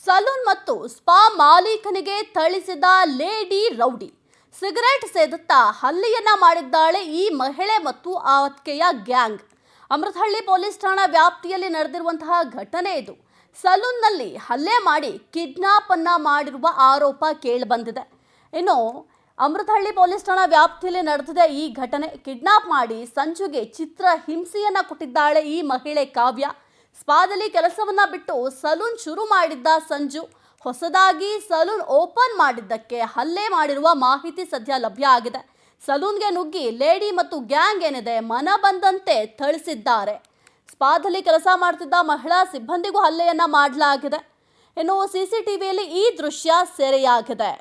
Salon ಮತ್ತು spa ಮಾಲೀಕನಿಗೆ ಥಳಿಸಿದ lady rowdy. Cigarette ಸೇದುತ್ತಾ ಹಲ್ಲೆಯನ್ನ ಮಾಡಿದ್ದಾಳೆ ಈ ಮಹಿಳೆ ಮತ್ತು ಆಕೆಯ ಗ್ಯಾಂಗ್. ಅಮೃತಹಳ್ಳಿ ಪೊಲೀಸ್ ಠಾಣಾ ವ್ಯಾಪ್ತಿಯಲ್ಲಿ ನಡೆದಿರುವಂತಹ ಘಟನೆ ಇದು. ಸಲೂನ್ನಲ್ಲಿ ಹಲ್ಲೆ ಮಾಡಿ ಕಿಡ್ನಾಪ್ ಅನ್ನ ಮಾಡಿರುವ ಆರೋಪ ಕೇಳಿಬಂದಿದೆ. ಇನ್ನು ಅಮೃತಹಳ್ಳಿ ಪೊಲೀಸ್ ಠಾಣಾ ವ್ಯಾಪ್ತಿಯಲ್ಲಿ ನಡೆದಿದೆ ಈ ಘಟನೆ. ಕಿಡ್ನಾಪ್ ಮಾಡಿ ಸಂಜುಗೆ ಚಿತ್ರ ಹಿಂಸೆಯನ್ನ ಕೊಟ್ಟಿದ್ದಾಳೆ ಈ ಮಹಿಳೆ ಕಾವ್ಯ. ಸ್ಪಾದಲ್ಲಿ ಕೆಲಸವನ್ನ ಬಿಟ್ಟು ಸಲೂನ್ ಶುರು ಮಾಡಿದ್ದ ಸಂಜು ಹೊಸದಾಗಿ ಸಲೂನ್ ಓಪನ್ ಮಾಡಿದ್ದಕ್ಕೆ ಹಲ್ಲೆ ಮಾಡಿರುವ ಮಾಹಿತಿ ಸದ್ಯ ಲಭ್ಯ ಆಗಿದೆ. ಸಲೂನ್ಗೆ ನುಗ್ಗಿ ಲೇಡಿ ಮತ್ತು ಗ್ಯಾಂಗ್ ಏನಿದೆ ಮನ ಬಂದಂತೆ ಥಳಿಸಿದ್ದಾರೆ. ಸ್ಪಾದಲ್ಲಿ ಕೆಲಸ ಮಾಡ್ತಿದ್ದ ಮಹಿಳಾ ಸಿಬ್ಬಂದಿಗೂ ಹಲ್ಲೆಯನ್ನ ಮಾಡಲಾಗಿದೆ. ಇನ್ನು ಸಿಸಿಟಿವಿಯಲ್ಲಿ ಈ ದೃಶ್ಯ ಸೆರೆಯಾಗಿದೆ.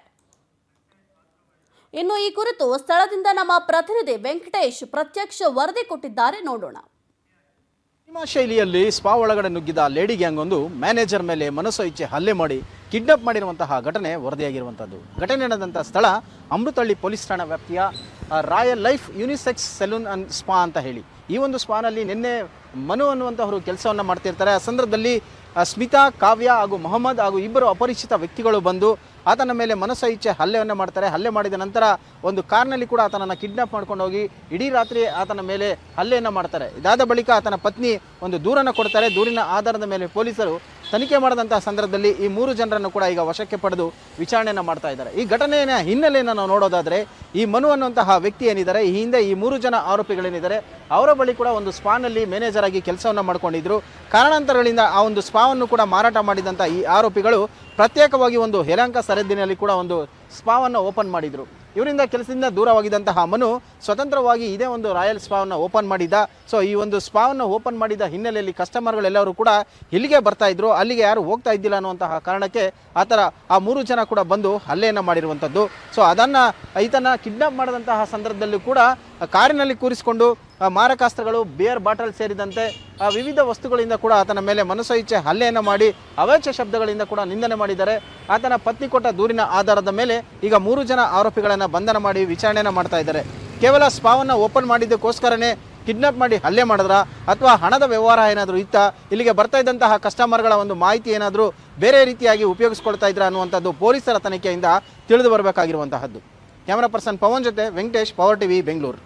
ಇನ್ನು ಈ ಕುರಿತು ಸ್ಥಳದಿಂದ ನಮ್ಮ ಪ್ರತಿನಿಧಿ ವೆಂಕಟೇಶ್ ಪ್ರತ್ಯಕ್ಷ ವರದಿ ಕೊಟ್ಟಿದ್ದಾರೆ, ನೋಡೋಣ. ಸಿನಿಮಾ ಶೈಲಿಯಲ್ಲಿ ಸ್ಪಾ ಒಳಗಡೆ ನುಗ್ಗಿದ ಲೇಡಿ ಗ್ಯಾಂಗ್ ಒಂದು ಮ್ಯಾನೇಜರ್ ಮೇಲೆ ಮನಸೋ ಇಚ್ಛೆ ಹಲ್ಲೆ ಮಾಡಿ ಕಿಡ್ನಾಪ್ ಮಾಡಿರುವಂತಹ ಘಟನೆ ವರದಿಯಾಗಿರುವಂಥದ್ದು. ಘಟನೆ ನಡೆದಂಥ ಸ್ಥಳ ಅಮೃತಹಳ್ಳಿ ಪೊಲೀಸ್ ಠಾಣಾ ವ್ಯಾಪ್ತಿಯ royal life unisex salon and spa ಅಂತ ಹೇಳಿ ಈ ಒಂದು ಸ್ಪಾನಲ್ಲಿ ನಿನ್ನೆ ಮನು ಅನ್ನುವಂಥವರು ಕೆಲಸವನ್ನು ಮಾಡ್ತಿರ್ತಾರೆ. ಆ ಸಂದರ್ಭದಲ್ಲಿ ಸ್ಮಿತಾ, ಕಾವ್ಯ ಹಾಗೂ ಮೊಹಮ್ಮದ್ ಹಾಗೂ ಇಬ್ಬರು ಅಪರಿಚಿತ ವ್ಯಕ್ತಿಗಳು ಬಂದು ಆತನ ಮೇಲೆ ಮನಸೋ ಇಚ್ಛೆ ಹಲ್ಲೆಯನ್ನು ಮಾಡ್ತಾರೆ. ಹಲ್ಲೆ ಮಾಡಿದ ನಂತರ ಒಂದು ಕಾರ್ನಲ್ಲಿ ಕೂಡ ಆತನನ್ನು ಕಿಡ್ನಾಪ್ ಮಾಡ್ಕೊಂಡು ಹೋಗಿ ಇಡೀ ರಾತ್ರಿ ಆತನ ಮೇಲೆ ಹಲ್ಲೆಯನ್ನು ಮಾಡ್ತಾರೆ. ಇದಾದ ಬಳಿಕ ಆತನ ಪತ್ನಿ ಒಂದು ದೂರನ್ನು ಕೊಡ್ತಾರೆ. ದೂರಿನ ಆಧಾರದ ಮೇಲೆ ಪೊಲೀಸರು ತನಿಖೆ ಮಾಡಿದಂತಹ ಸಂದರ್ಭದಲ್ಲಿ ಈ 3 ಜನರನ್ನು ಕೂಡ ಈಗ ವಶಕ್ಕೆ ಪಡೆದು ವಿಚಾರಣೆಯನ್ನು ಮಾಡ್ತಾ ಇದ್ದಾರೆ. ಈ ಘಟನೆಯ ಹಿನ್ನೆಲೆಯನ್ನು ನಾವು ನೋಡೋದಾದರೆ ಈ ಮನು ಅನ್ನುವಂತಹ ವ್ಯಕ್ತಿ ಏನಿದ್ದಾರೆ, ಈ ಹಿಂದೆ ಈ 3 ಜನ ಆರೋಪಿಗಳೇನಿದ್ದಾರೆ ಅವರ ಬಳಿ ಕೂಡ ಒಂದು ಸ್ಪಾನಲ್ಲಿ ಮ್ಯಾನೇಜರ್ ಆಗಿ ಕೆಲಸವನ್ನು ಮಾಡ್ಕೊಂಡಿದ್ರು. ಕಾರಣಾಂತರಗಳಿಂದ ಆ ಒಂದು ಸ್ಪಾವನ್ನು ಕೂಡ ಮಾರಾಟ ಮಾಡಿದಂಥ ಈ ಆರೋಪಿಗಳು ಪ್ರತ್ಯೇಕವಾಗಿ ಒಂದು ಯಲಹಂಕ ಸರಹದ್ದಿನಲ್ಲಿ ಕೂಡ ಒಂದು ಸ್ಪಾವನ್ನು ಓಪನ್ ಮಾಡಿದರು. ಇವರಿಂದ ಕೆಲಸದಿಂದ ದೂರವಾಗಿದ್ದಂತಹ ಮನು ಸ್ವತಂತ್ರವಾಗಿ ಇದೇ ಒಂದು ರಾಯಲ್ ಸ್ಪಾವನ್ನು ಓಪನ್ ಮಾಡಿದ್ದ. ಸೊ ಈ ಒಂದು ಸ್ಪಾವನ್ನು ಓಪನ್ ಮಾಡಿದ ಹಿನ್ನೆಲೆಯಲ್ಲಿ ಕಸ್ಟಮರ್ಗಳೆಲ್ಲರೂ ಕೂಡ ಇಲ್ಲಿಗೆ ಬರ್ತಾ ಇದ್ರು, ಅಲ್ಲಿಗೆ ಯಾರು ಹೋಗ್ತಾ ಇದ್ದಿಲ್ಲ ಅನ್ನುವಂತಹ ಕಾರಣಕ್ಕೆ ಆ ಥರ ಆ 3 ಜನ ಕೂಡ ಬಂದು ಹಲ್ಲೆಯನ್ನು ಮಾಡಿರುವಂಥದ್ದು. ಸೊ ಅದನ್ನು ಈತನ ಕಿಡ್ನಾಪ್ ಮಾಡಿದಂತಹ ಸಂದರ್ಭದಲ್ಲೂ ಕೂಡ ಕಾರಿನಲ್ಲಿ ಕೂರಿಸಿಕೊಂಡು ಮಾರಕಾಸ್ತ್ರಗಳು, ಬಿಯರ್ ಬಾಟಲ್ ಸೇರಿದಂತೆ ವಿವಿಧ ವಸ್ತುಗಳಿಂದ ಕೂಡ ಆತನ ಮೇಲೆ ಮನಸೋ ಇಚ್ಛೆ ಹಲ್ಲೆಯನ್ನು ಮಾಡಿ ಅವಾಚ್ಯ ಶಬ್ದಗಳಿಂದ ಕೂಡ ನಿಂದನೆ ಮಾಡಿದ್ದಾರೆ. ಆತನ ಪತ್ನಿ ಕೊಟ್ಟ ದೂರಿನ ಆಧಾರದ ಮೇಲೆ ಈಗ 3 ಜನ ಆರೋಪಿಗಳನ್ನು ಬಂಧನ ಮಾಡಿ ವಿಚಾರಣೆಯನ್ನು ಮಾಡ್ತಾ ಇದ್ದಾರೆ. ಕೇವಲ ಸ್ಪಾವನ್ನು ಓಪನ್ ಮಾಡಿದ್ದಕ್ಕೋಸ್ಕರನೇ ಕಿಡ್ನಾಪ್ ಮಾಡಿ ಹಲ್ಲೆ ಮಾಡಿದ್ರ ಅಥವಾ ಹಣದ ವ್ಯವಹಾರ ಏನಾದರೂ ಇತ್ತ, ಇಲ್ಲಿಗೆ ಬರ್ತಾ ಇದ್ದಂತಹ ಕಸ್ಟಮರ್ಗಳ ಒಂದು ಮಾಹಿತಿ ಏನಾದರೂ ಬೇರೆ ರೀತಿಯಾಗಿ ಉಪಯೋಗಿಸ್ಕೊಳ್ತಾ ಇದ್ರ ಅನ್ನುವಂಥದ್ದು ಪೊಲೀಸರ ತನಿಖೆಯಿಂದ ತಿಳಿದು ಬರಬೇಕಾಗಿರುವಂತಹದ್ದು. ಕ್ಯಾಮರಾ ಪರ್ಸನ್ ಪವನ್ ಜೊತೆ ವೆಂಕಟೇಶ್, ಪವರ್ ಟಿವಿ, ಬೆಂಗಳೂರು.